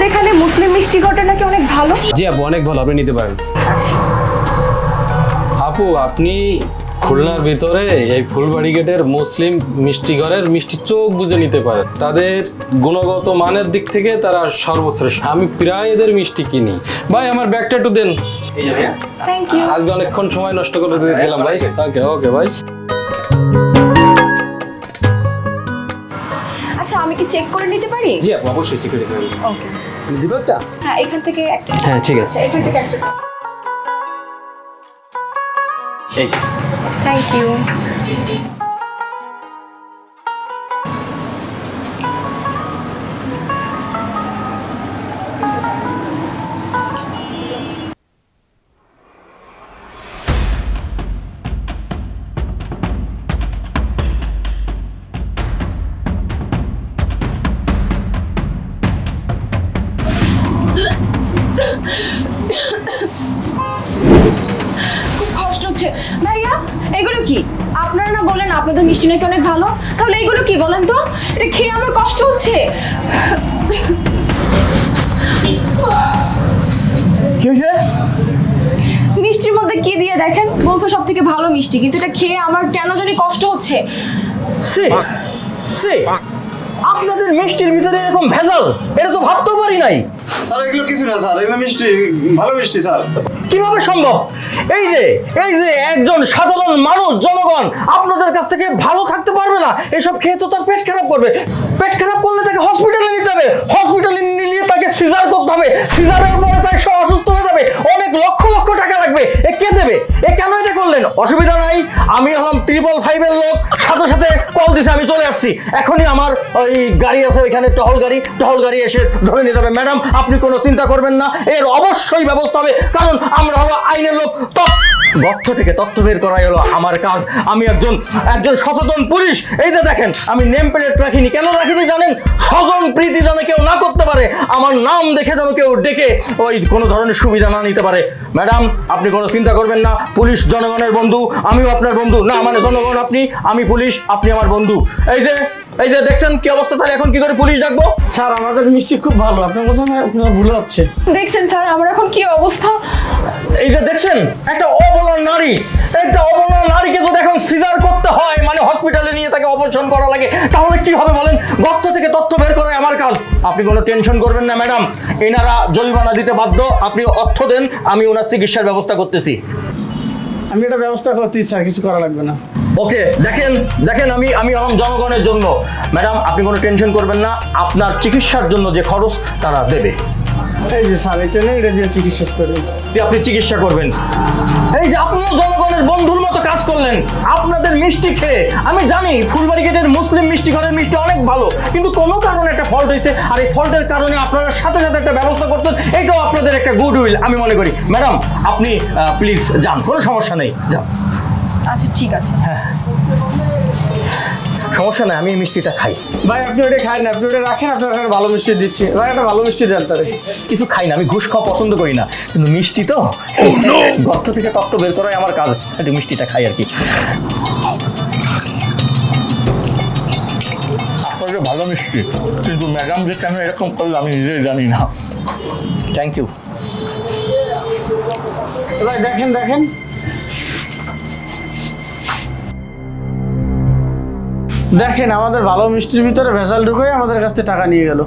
এখানে মুসলিম মিষ্টি ঘরটা নাকি অনেক ভালো। জি আপু, অনেক ভালো, আপনি নিতে পারেন। আচ্ছা আপু, আপনি খুলনার ভিতরে এই ফুলবাড়ি গেটের মুসলিম মিষ্টি ঘরের মিষ্টি চোখ বুঝে নিতে পারেন। তাদের গুণগত মানের দিক থেকে তারা সর্বশ্রেষ্ঠ। আমি প্রায় এদের মিষ্টি কিনি। ভাই আমার ব্যাগটা একটু দেন। Thank you. আজকে অনেকক্ষণ সময় নষ্ট করে দিলাম ভাই। ওকে ওকে ভাই। আচ্ছা আমি কি চেক করে নিতে পারি? জি আপু, অবশ্যই চেক করে দেবেন। ওকে। দিব একটা? হ্যাঁ এখান থেকে একটা। হ্যাঁ ঠিক আছে। এখান থেকে একটা। এই যে। Thank you. খুব কষ্ট হচ্ছে ভাইয়া। এগুলো কি? আপনারা না বলেন আপনাদের মিষ্টি নাকি অনেক ভালো, তাহলে এগুলো কি বলেন তো? এটা খেয়ে আমার কষ্ট হচ্ছে। কি হয়েছে? মিষ্টির মধ্যে কি দিয়ে দেখেন, বলছো সব থেকে ভালো মিষ্টি, কিন্তু এটা খেয়ে আমার কেন জানি কষ্ট হচ্ছে। সে সে আপনাদের মিষ্টির ভিতরে এরকম ভেজাল, এটা তো ভাবতেও পারি নাই। স্যার এগুলো কিছু না স্যার, এগুলো মিষ্টি, ভালো মিষ্টি স্যার। কিভাবে সম্ভব? এই যে একজন সাধারণ মানুষ, জনগণ আপনাদের কাছ থেকে ভালো থাকতে পারবে না, এসব খেয়ে তো তার পেট খারাপ করবে। পেট খারাপ করলে তাকে হসপিটালে নিতে হবে, হসপিটালে নিয়ে তাকে সিজার করতে হবে, সিজারের পরে তাকে সে অসুস্থ হয়ে যাবে, অনেক লক্ষ লক্ষ টাকা লাগবে। এ কে দেবে? এ কেন এটা করলেন? অসুবিধা নাই, আমি হলাম 555-এর লোক, সাথে সাথে কল দিছে, আমি চলে আসছি। এখনই আমার ওই গাড়ি আছে ওইখানে, টহল গাড়ি এসে ধরে নিয়ে যাবে। ম্যাডাম আপনি কোনো চিন্তা করবেন না, এর অবশ্যই ব্যবস্থা হবে, কারণ আমরা হলো আইনের লোক। গর্ত থেকে তথ্য বের করাই হলো আমার কাজ। আমি একজন সচেতন পুলিশ। এই যে দেখেন, আমি নেম প্লেট রাখিনি। কেন রাখিনি জানেন? স্বজন প্রীতি যেন কেউ না করতে পারে, আমার নাম দেখে যেন কেউ ডেকে ওই কোনো ধরনের সুবিধা না নিতে পারে। ম্যাডাম আপনি কোনো চিন্তা করবেন না, পুলিশ জনগণের বন্ধু, আমিও আপনার বন্ধু। না মানে জনগণ আপনি, আমি পুলিশ, আপনি আমার বন্ধু। এই যে দেখছেন কি অবস্থা, তাহলে এখন কি করে পুলিশ ডাকবো? স্যার আমাদের মিষ্টি খুব ভালো, আপনার কথা আপনারা ভুলে হচ্ছে। দেখছেন স্যার আমার এখন কি অবস্থা। এই যে দেখছেন, একটা অবলা নারীকে যদি এখন সিজার করতে হয়, মানে হসপিটালে নিয়ে তাকে অপারেশন করা লাগে, তাহলে কি হবে বলেন? গর্ত থেকে তথ্য বের করাই আমার কাজ। আপনি কোনো টেনশন করবেন না ম্যাডাম, এনারা জরিমানা দিতে বাধ্য, আপনি অর্থ দেন, আমি ওনার চিকিৎসার ব্যবস্থা করতেছি। আমি এটা ব্যবস্থা করছি স্যার, কিছু করা লাগবে না। ওকে, দেখেন আমি আমার জনগণের জন্য। ম্যাডাম আপনি কোনো টেনশন করবেন না, আপনার চিকিৎসার জন্য যে খরচ তারা দেবে। এই যে স্যার, এটা নেই, এটা দিয়ে চিকিৎসা করবেন। আপনি চিকিৎসা করবেন। এই যে আপনিও জনগণের বন্ধুর মতো কাজ করলেন। আপনাদের মিষ্টি খেয়ে আমি জানি ফুলবাড়ি গেটের মুসলিম মিষ্টি ঘরের মিষ্টি অনেক ভালো, কিন্তু কোনো কারণে একটা ফল্ট হয়েছে, আর এই ফল্টের কারণে আপনারা সাথে সাথে একটা ব্যবস্থা করতেন, এটাও আপনাদের একটা গুড উইল আমি মনে করি। ম্যাডাম আপনি প্লিজ যান, কোনো সমস্যা নেই, যান। আচ্ছা ঠিক আছে। সমস্যা নেই, আমি এই মিষ্টিটা খাই। ভাই আপনি ওটা খান না, আপনি ওটা রাখেন, আপনার একটা ভালো মিষ্টি দিচ্ছি। ভাই একটা ভালো মিষ্টি দেন তারে। কিছু খাই না, আমি ঘুষ খাওয়া পছন্দ করি না, কিন্তু মিষ্টি তো গর্ত থেকে তত্ত্ব বের করাই আমার কাজ, একটু মিষ্টিটা খাই আর কি। আসলে ভালো মিষ্টি, কিন্তু ম্যাডাম যে কেন এরকম করলো আমি নিজেই জানি না। Thank you. ভাই দেখেন দেখেন, আমাদের ভালো মিষ্টির ভিতরে ভেজাল ঢুকে আমাদের কাছ থেকে টাকা নিয়ে গেল।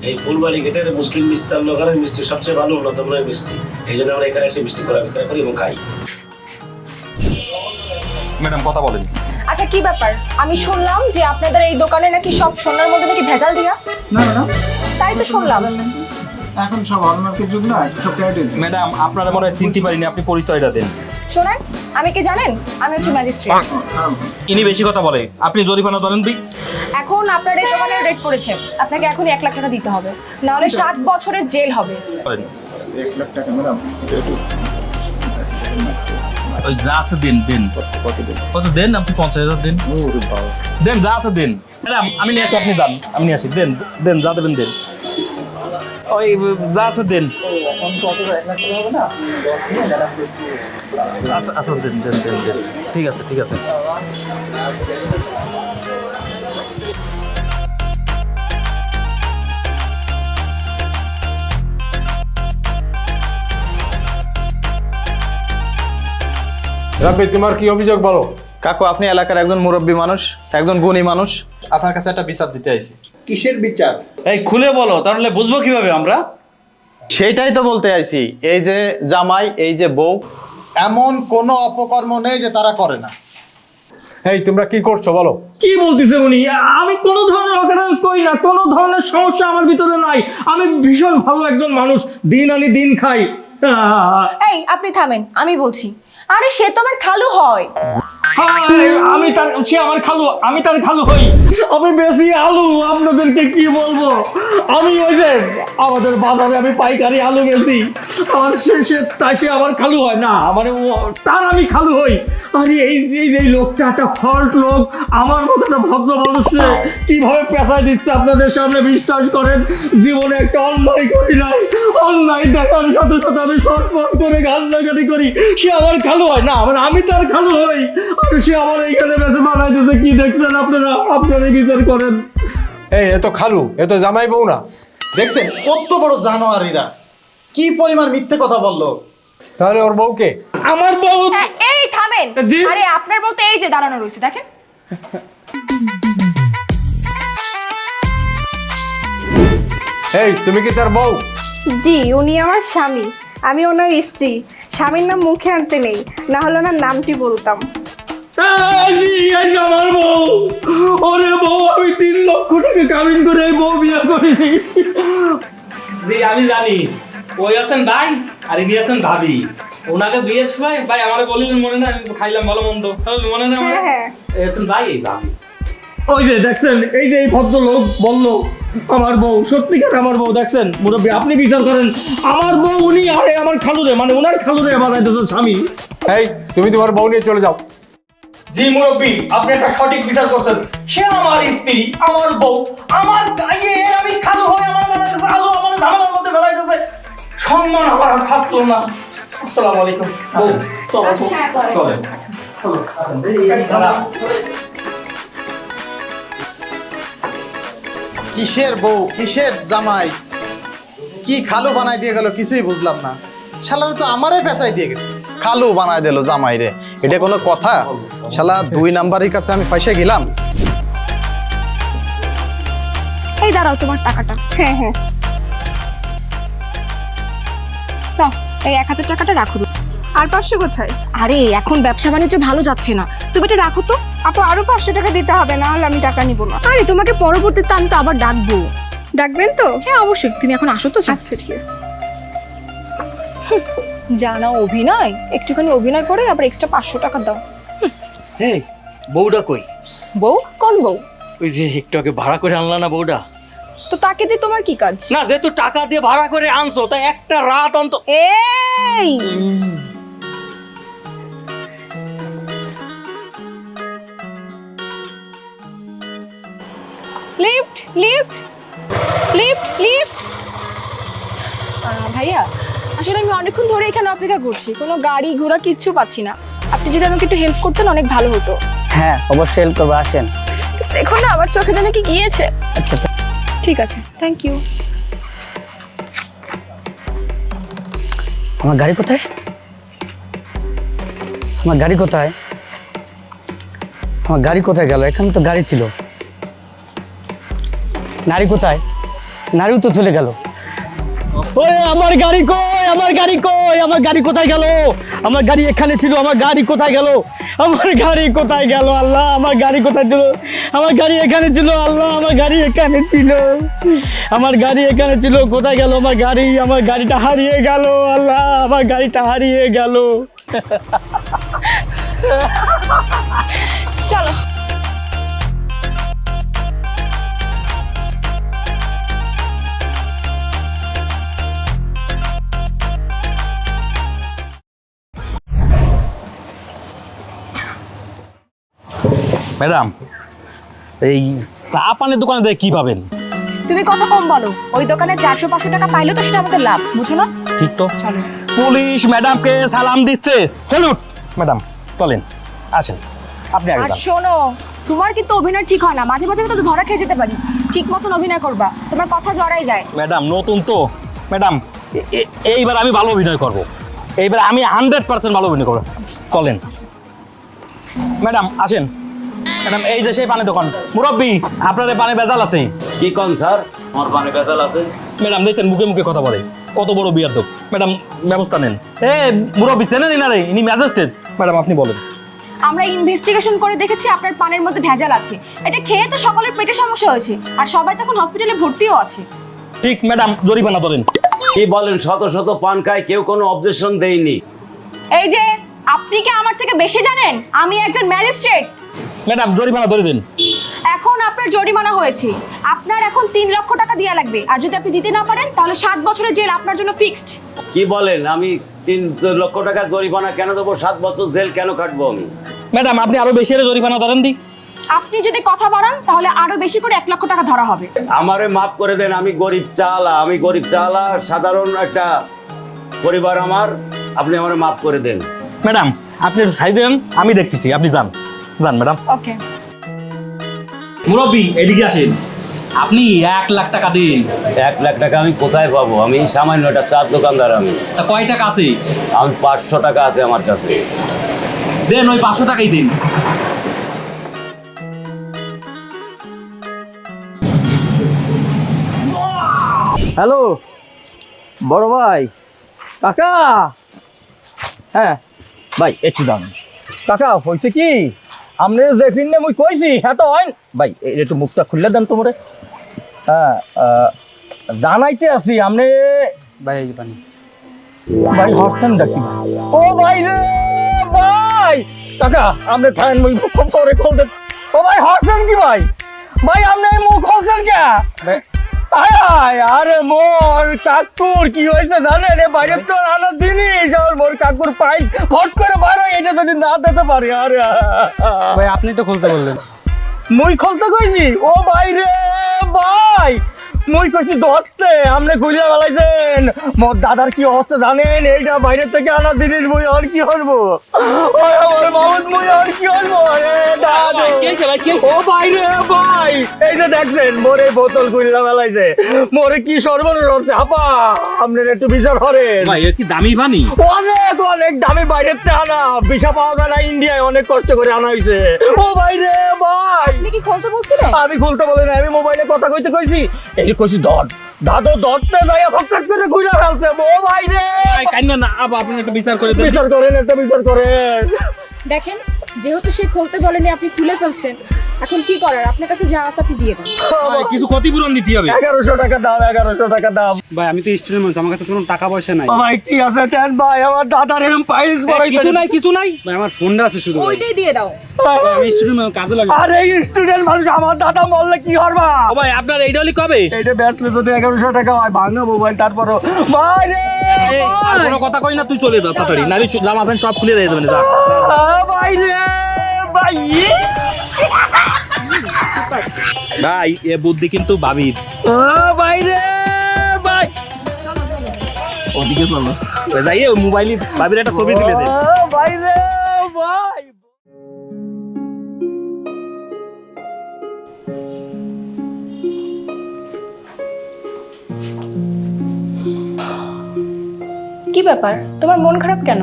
এই ফুলবাড়ি গেটের মুসলিম মিষ্টান্ন ঘরের মিষ্টি সবচেয়ে ভালো উন্নত মানের মিষ্টি, এই জন্য আমরা এখানে এসে মিষ্টি করা বিক্রয় করি এবং খাই। ম্যাডাম কথা বলেন। আচ্ছা কি ব্যাপার, আমি শুনলাম যে আপনাদের এই দোকানে নাকি সব সোনার মধ্যে নাকি ভেজাল দিয়া। না ম্যাডাম, তাই তো শুনলাম। এখন সব হলমার্কের যুগ না, সব ক্যারেটিন। ম্যাডাম আপনারা মনে হয় চিনতে পারিনি, আপনি পরিচয়টা দেন। শোনেন, আমি কি জানেন, আমি হচ্ছে ম্যাজিস্ট্রেট। ইনি বেশি কথা বলে, আপনি জরিমানা ধরেন দিই। এখন আপনার এই দোকানের রেট পড়েছে, আপনাকে এখন 1 লাখ টাকা দিতে হবে, নাহলে 7 বছরের জেল হবে। 1 লাখ টাকা ম্যাডাম, ওই যা আছে দেন কত দেন, আপনি 50,000 দেন। দেন যা আছে দেন। ম্যাডাম আমি নিয়ে আসি, আপনি যান, আমি নিয়ে আসি। দেন যা দেবেন দেন, ওই যা আছে দেন। আচ্ছা দেন দেন দেন দেন ঠিক আছে ঠিক আছে। রাব্বি তোমার কি অভিযোগ বলো? কাকু আপনি এলাকার একজন মুরব্বী মানুষ, একজন গুণী মানুষ, আপনার কাছে একটা বিচার দিতে আইছি। কিসের বিচার? এই খুলে বলো, তাহলে বুঝবো কিভাবে আমরা? সেইটাই তো বলতে আইছি, এই যে জামাই, এই যে বউ, এমন কোনো অপকর্ম নেই যে তারা করে না। এই তোমরা কি করছো বলো? কি বলতেছে উনি? আমি কোনো ধরনের অকারেন্স করি না, কোনো ধরনের সমস্যা আমার ভিতরে নাই। আমি ভীষণ ভালো একজন মানুষ, দিন আনি দিন খাই। এই আপনি থামেন, আমি বলছি। আরে সে তো আমার খালু হয়। আমি তার, সে আমার খালু, আমি তার খালু হই। আমি বেশি আলু, আপনাদেরকে কি বলবো, আমি ওই যে আমাদের বাজারে আমি পাইকারি আলু বেশি, আর সে আমার খালু হয় না, মানে তার আমি খালু হই। আরে এই লোকটা একটা ফল্ট লোক, আমার মতো একটা ভদ্র মানুষকে কিভাবে পেশায় দিচ্ছে আপনাদের সামনে, বিশ্বাস করেন জীবনে একটা অন্যায় করি নাই। অন্যায় দেখার সাথে সাথে আমি শর্টপট করে গান্নাগানি করি, সে আমার খালু হয় না, মানে আমি তার খালু হই, আর সে আমার এইখানে বেশি বানাইতেছে। কি দেখছেন আপনারা? আপনারা বিচার করেন। এই এ তো খালু, এ তো জামাই বউ না। দেখছেন কত বড় জানোয়ারিরা, কি পরিমাণ মিথ্যে কথা বললো। তাহলে ওর বউকে? আমার বউ। এই থামেন। জি? আরে আপনার বলতে এই যে দাঁড়ানো রয়েছে, দেখেন। এই তুমি কি তার বউ? জি, উনি আমার স্বামী, আমি ওনার স্ত্রী। স্বামীর নাম মুখে আনতে নেই, না হলে ওনার নামটি বলতাম। আমার বউ, ওরে বউ, আমি 3 লক্ষ টাকা কামিন করে এই বউ বিয়ে করিনি। আমি জানি ওই আছেন ভাই আর ইনি আছেন ভাবি। ওনাকে বিয়ের সময় ভাই আমাকে বলিলেন, মনে না আমি খাইলাম ভালো মন্দ, মনে না আমার? হ্যাঁ। এই আছেন ভাই, এই ভাবি। ওই যে দেখছেন, এই যে এই ভদ্রলোক বললো আমার বউ, সত্যিকার আমার বউ। দেখছেন মুরব্বী, আপনি বিচার করেন, আমার বউ উনি, আরে আমার খালুরে, মানে ওনার খালুরে আমার একজন স্বামী। এই তুমি তোমার বউ নিয়ে চলে যাও। জি মুরব্বী, আপনি একটা সঠিক বিচার করছেন। সে আমার স্ত্রী, আমার বউ, আমার গায়ে আমি খালু হয়ে আমার মানে আলু আমার ধামের মধ্যে ফেলাইতেছে, সম্মান আমার আর থাকলো না। আসসালামু আলাইকুম। আসেন। চলো, আচ্ছা, চলেন। চলো, আসেন। এই খালা। কিসের বউ, কিসের জামাই, কি খালু বানাই দিয়ে গেল কিছুই বুঝলাম না। শালারে তো আমারে পেঁচাই দিয়ে গেছে, খালু বানাই দিল জামাই রে। এটা কোনো কথা? শালা 2 নাম্বারের কাছে আমি ফাঁসে গেলাম। এই দাঁড়াও, তোমার টাকাটা। হ্যাঁ হ্যাঁ, নাও, এই 1000 টাকাটা রাখো। আর 500 কোথায়? আরে এখন ব্যবসা বাণিজ্য ভালো যাচ্ছে না, তুমি এটা রাখো তো। আপু আরো 500 টাকা দিতে হবে, না হলে আমি টাকা নিব না। আরে তোমাকে পরবর্তীতে আমি তো আবার ডাকবো। ডাকবেন তো? হ্যাঁ অবশ্যই, তুমি এখন আসো তো। আচ্ছা ঠিক আছে। জানা অভিনয়, একটুখানি অভিনয় করে আবার এক্সট্রা 500 টাকা দাও। এই বউটা কই? বউ? কোন বউ? ওই যে একটু আগে ভাড়া করে আনলা না বউটা? তো তাকে দিয়ে তোমার কি কাজ? না, যেহেতু টাকা দিয়ে ভাড়া করে আনছো, তাই একটা রাত অন্তত। এই লিফট লিফট লিফট লিফট। ভাইয়া, আসলে আমি অনেকক্ষণ ধরে এখানে অপেক্ষা করছি, কোনো গাড়ি ঘোড়া কিচ্ছু পাচ্ছি না। আপনি যদি আমাকে একটু হেল্প করতেন অনেক ভালো হতো। হ্যাঁ অবশ্যই হেল্প করবো, আসেন। দেখুন না, আমার চোখে যেন কি গিয়েছে। আচ্ছা আচ্ছা, ঠিক আছে, থ্যাংক ইউ। আমার গাড়ি কোথায়? আমার গাড়ি কোথায়? আমার গাড়ি কোথায় গেল? এখানে তো গাড়ি ছিল। নারী কোথায়? নারীও তো চলে গেল। ওই আমার গাড়ি কই? আমার গাড়ি কই? আমার গাড়ি কোথায় গেল? আমার গাড়ি এখানে ছিল, আমার গাড়ি কোথায় গেল? আমার গাড়ি কোথায় গেল? আল্লাহ, আমার গাড়ি কোথায় ছিল? আমার গাড়ি এখানে ছিল। আল্লাহ, আমার গাড়ি এখানে ছিল। আমার গাড়ি এখানে ছিল, কোথায় গেল আমার গাড়ি? আমার গাড়িটা হারিয়ে গেল। আল্লাহ, আমার গাড়িটা হারিয়ে গেল। চলো। ম্যাডাম, এই চা পানের দোকানে দেখে কি পাবেন? তুমি কথা কম বলো, ওই দোকানে 400-500 টাকা পাইলেও তো সেটা আমাদের লাভ, বুঝো না? ঠিক তো? চলো। পুলিশ ম্যাডামকে সালাম দিচ্ছে। স্যালুট ম্যাডাম, চলেন আসেন, আপনি আগে আর যান। শোনো, তোমার কিন্তু অভিনয় ঠিক হয় না, মাঝে মাঝে কিন্তু ধরা খেয়ে যেতে পারি। ঠিক মতন অভিনয় করবা, তোমার কথা জড়াই যায়। ম্যাডাম নতুন তো ম্যাডাম, এইবার আমি ভালো অভিনয় করব, এইবার আমি 100% ভালো অভিনয় করবো। চলেন ম্যাডাম, আসেন। ম্যাডাম এই যে সেই পানের দোকান, মুরব্বি আপনার এই পানে বেজাল আছে। কি কন স্যার, আমার পানে বেজাল আছে? ম্যাডাম দেখছেন মুখে মুখে কথা বলে, কত বড় বিয়ার দোক। ম্যাডাম ব্যবস্থা নেন। মুরব্বি চেনেন ইনারে, ইনি ম্যাজিস্ট্রেট। ম্যাডাম আপনি বলেন। আমরা ইনভেস্টিগেশন করে দেখেছি আপনার পানের মধ্যে ভেজাল আছে। এটা খেয়ে তো সকলের পেটে সমস্যা হয়েছে, আর সবাই তখন হসপিটালে ভর্তিও আছে। ঠিক ম্যাডাম, জরিমানা ধরেন। কি বলেন, শত শত পান খায়, কেউ কোনো অবজেকশন দেয়নি। এই যে আপনি কি আমার থেকে বেশি জানেন? আমি একজন ম্যাজিস্ট্রেট। ম্যাডাম জরিমানা ধরে দিন। এখন আপনার জরিমানা হয়েছে, আপনার এখন 3 লক্ষ টাকা দেওয়া লাগবে, আর যদি আপনি দিতে না পারেন তাহলে 7 বছরের জেল আপনার জন্য ফিক্সড। কি বলেন, আমি 3 লক্ষ টাকা জরিমানা কেন দেবো? 7 বছর জেল কেন কাটবো আমি? ম্যাডাম আপনি আরো বেশি জরিমানা ধরেন দি। আপনি যদি কথা বাড়ান তাহলে আরো বেশি করে 1 লক্ষ টাকা ধরা হবে। আমারে মাফ করে দেন, আমি গরিব চালা, সাধারণ একটা পরিবার আমার, আপনি আমারে মাফ করে দেন। ম্যাডাম আপনি একটু সাইড দেন, আমি দেখতেছি, আপনি যান যান ম্যাডাম। ওকে। মুরব্বী এদিকে আসেন, আপনি 1 লাখ টাকা দিন। 1 লাখ টাকা আমি কোথায় পাবো? আমি সামান্য একটা চার দোকানদার। তা কয় টাকা আছে? আমি 500 টাকা আছে আমার কাছে। দেন, ওই 500 টাকাই দিন। হ্যালো বড় ভাই, কাকা। হ্যাঁ ভাই একটু দাম। কাকা হয়েছে কি, আপনি যে ফিরনে মুই কইছি হ্যাঁ তো হয় ভাই, একটু মুখটা খুললে দেন তোমরে। হ্যাঁ জানাইতে আছি আপনি ভাই এই পানি। ভাই হরছেন ডাকি ও ভাই রে ভাই। কাকা আপনি থাকেন, মুই খুব করে খোল দেন। ও ভাই হরছেন কি ভাই? ভাই আপনি মুখ হরছেন কে? আরে মোর কাকুর কি হয়েছে জানেন? বাইরে তো নানা জিনিস, আর মোর কাকুর পাই ফট করে বাইরে, এটা যদি না দিতে পারি। আরে ভাই আপনি তো খুলতে বললেন। মুই খুলতে কইছি? ও ভাই রে ভাই, মুই কইছি ধরতে, আপনি গুলিয়া বেলাইছেন। মোর দাদার কি অবস্থা জানেন? এইটা বাইরে থেকে আনা জিনিস, মুই আর কি করবো? ওই আমার মামুদ, মুই আর কি করবো? ও ভাই রে ভাই, এই যে দেখছেন মোরে বোতল গুলিয়া বেলাইছে, মোরে কি সর্বনাশ হচ্ছে। আপা আপনার একটু বিচার করেন। ভাই এ কি দামি পানি? অনেক অনেক দামি বাইরের থেকে আনা, বিষা পাওয়া যায় না ইন্ডিয়ায়, অনেক কষ্ট করে আনা হয়েছে। ও ভাই রে ভাই, আপনি কি খুলতে বলছিলেন? আমি খুলতে বলি না, আমি মোবাইলে কথা কইছি। এই কইছি ধর দাদু, ধরতে যাইয়া ফক্কাত করে ঘুরে ফেলছে। ও ভাই রে ভাই কাইন্না না, আপনি একটু বিচার করে দেন। বিচার করেন, একটা বিচার করেন। দেখেন, যেহেতু সে খুলতে বলেনি আপনি খুলে ফেলছেন, এখন কি করার? আপনার কাছে যা আছে আপনি দিয়ে দেন। ভাই কিছু ক্ষতিপূরণ দিতে হবে। 1100 টাকা দাম, 1100 টাকা দাম। ভাই আমি তো স্টুডেন্ট মানুষ, আমার কাছে কোনো টাকা পয়সা নাই। ও ভাই কি আছে দেন ভাই, আমার দাদার এরকম ফাইলস করাইছে। কিছু নাই ভাই, আমার ফোনটা আছে শুধু। ওইটাই দিয়ে দাও। আমি স্টুডেন্ট মানুষ, কাজে লাগে। আরে স্টুডেন্ট মানুষ, আমার দাদা মরলে কি করবা? ও ভাই আপনার এইটা হলি কবে? এইটা বেচলে যদি 1100 টাকা হয়, ভাঙা মোবাইল। তারপরও ভাই রে আর কোনো কথা কই না, তুই চলে যা তাড়াতাড়ি, নালি জামা প্যান্ট সব খুলে দিয়ে যাবেন। যা ভাই রে ভাই। ভাই এ বুদ্ধি কিন্তু ভাবির। ও ভাই রে ভাই, ওদিকে চলো। যাই মোবাইলে ভাবির একটা ছবি তুলে দে। ও ভাই রে ভাই। কি ব্যাপার, তোমার মন খারাপ কেন?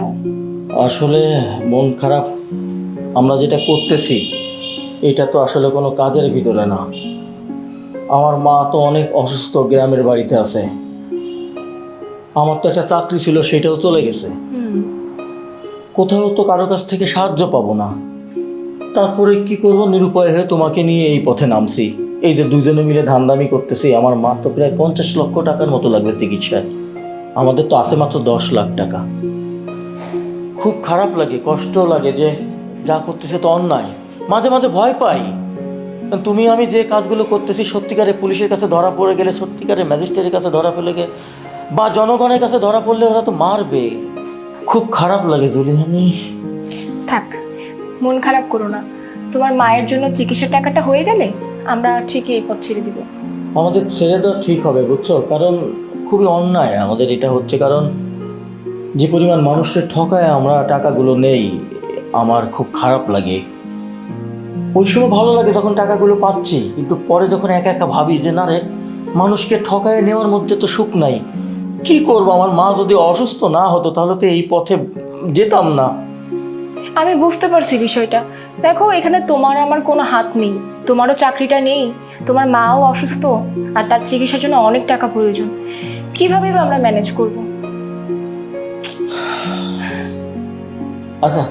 আসলে মন খারাপ, আমরা যেটা করতেছি এটা তো আসলে কোনো কাজের ভিতরে না। আমার মা তো অনেক অসুস্থ, গ্রামের বাড়িতে আছে। আমার তো একটা চাকরি ছিল, সেটাও চলে গেছে। কোথাও তো কারো কাছ থেকে সাহায্য পাবো না। তারপরে কি করব, নিরুপায় হয়ে তোমাকে নিয়ে এই পথে নামছি। এই যে দুইজনে মিলে ধান্দামি করতেছি। আমার মা তো প্রায় 50 লক্ষ টাকার মতো লাগবে চিকিৎসায়, আমাদের তো আছে মাত্র 10 লাখ টাকা। খুব খারাপ লাগে, কষ্ট লাগে যে যা করতেছে তো অন্যায়। মাঝে মাঝে ভয় পাই, তুমি আমি যে কাজগুলো করতেছি সত্যিকারে পুলিশের কাছে ধরা পড়ে গেলে, সত্যিকারে ম্যাজিস্ট্রেটের কাছে ধরা পড়ে গেলে, বা জনগণের কাছে ধরা পড়লে ওরা তো মারবে। খুব খারাপ লাগে জুলিহানি। থাক, মন খারাপ করো না। তোমার মায়ের জন্য চিকিৎসার টাকাটা হয়ে গেলে আমরা ঠিকই এই পথ ছেড়ে দিব। আমাদের ছেড়ে দেওয়া ঠিক হবে বুঝছো, কারণ খুবই অন্যায় আমাদের এটা হচ্ছে, কারণ যে পরিমাণ মানুষের ঠকায় আমরা টাকাগুলো নেই, আমার খুব খারাপ লাগে। ওই সময় ভালো লাগে যখন টাকাগুলো পাচ্ছি, কিন্তু পরে যখন একা একা ভাবি যে না রে, মানুষকে ঠকায় নেওয়ার মধ্যে তো সুখ নাই। কি করব, আমার মা যদি অসুস্থ না হতো তাহলে তো এই পথে যেতাম না। আমি বুঝতে পারছি বিষয়টা। দেখো, এখানে তোমার আমার কোনো হাত নেই, তোমারও চাকরিটা নেই, তোমার মাও অসুস্থ, আর তার চিকিৎসার জন্য অনেক টাকা প্রয়োজন। কিভাবে বা আমরা ম্যানেজ করব? আচ্ছা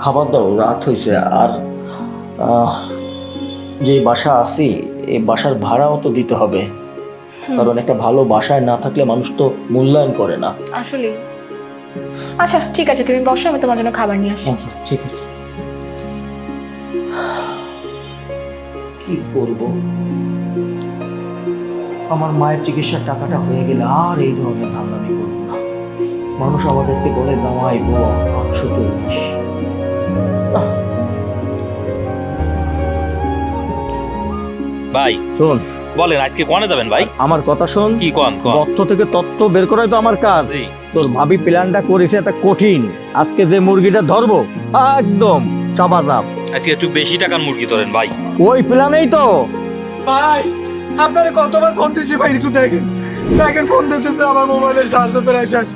খাবার দাও, রাত হয়েছে। আর যে বাসা আছি এই বাসার ভাড়াও তো দিতে হবে, কারণ একটা ভালো বাসায় না থাকলে মানুষ তো মূল্যায়ন করে না। আসলে আচ্ছা ঠিক আছে, তুমি বসো, আমি তোমার জন্য খাবার নিয়ে আসছি। ঠিক আছে। কি করব, আমার মায়ের চিকিৎসার টাকাটা হয়ে গেলে আর এই ধরনের ধান্দামি করব না। মানুষ আমাদেরকে বলে জামাই বউ 840। ভাই শোন, বলেন আজকে কোনে যাবেন ভাই? আমার কথা শোন। কি কোন কোন? তথ্য থেকে তথ্য বের করাই তো আমার কাজ। জি। তোর ভাবি প্ল্যানটা করেছে একটা কঠিন। আজকে যে মুরগিটা ধরবো একদম চাপাচাপ। আজকে একটু বেশি টাকার মুরগি ধরেন ভাই। ওই প্ল্যানেই তো। ভাই আপনারে কতবার ফোন দিছি ভাই, একটু দেখেন দেখেন, ফোন দিতেছে আমার মোবাইলের চার্জ প্রায় শেষ।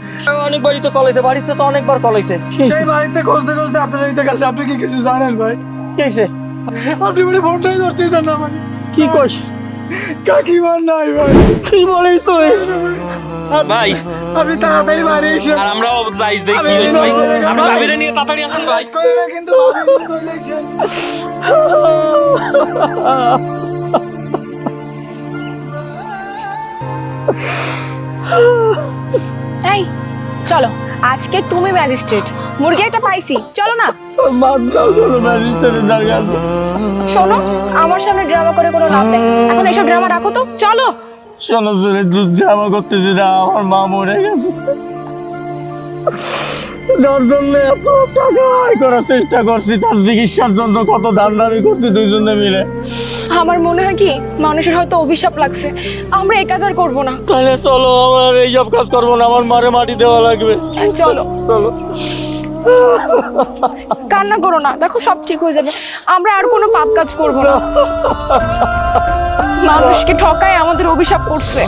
অনেকবারই তো কল হয়েছে, বাড়িতে তো অনেকবার কল হয়েছে। সেই বাড়িতে খুঁজতে খুঁজতে আপনার এই জায়গা আছে, আপনি কি কিছু জানেন ভাই? কি হয়েছে? আপনি মানে ফোনটাই ধরতেছেন না ভাই। কি কইস? কাকিমার নাই ভাই। কি বলিস তুই? ভাই আপনি তাড়াতাড়ি বাড়ি এসে আর আমরাও যাই দেখি ভাই। আমরা ভাবিরে নিয়ে তাড়াতাড়ি আসুন ভাই। করে না কিন্তু ভাবি চলে এসে। এই চলো, আজকে তুমি ম্যাজিস্ট্রেট, মুরগি একটা পাইছি, চলো না। শোনো, আমার সামনে ড্রামা করে কোনো লাভ নেই, এখন এইসব ড্রামা রাখো তো, চলো। শোনো, ড্রামা করতেছি না, আমার মা মরে গেছে। তার জন্য এত টাকা আয় করার চেষ্টা করছি, তার চিকিৎসার জন্য কত দামদামি করছি দুইজনে মিলে। আমার মনে হয় কি, মানুষের হয়তো অভিশাপ লাগছে, আমরা এই কাজ আর করবো না। তাহলে চলো, আমার এইসব কাজ করবো না, আমার মারে মাটি দেওয়া লাগবে। চলো চলো। কান্না করো না, দেখো সব ঠিক হয়ে যাবে, আমরা আর কোনো পাপ কাজ করবো না। মানুষকে ঠকায় আমাদের অভিশাপ করছে।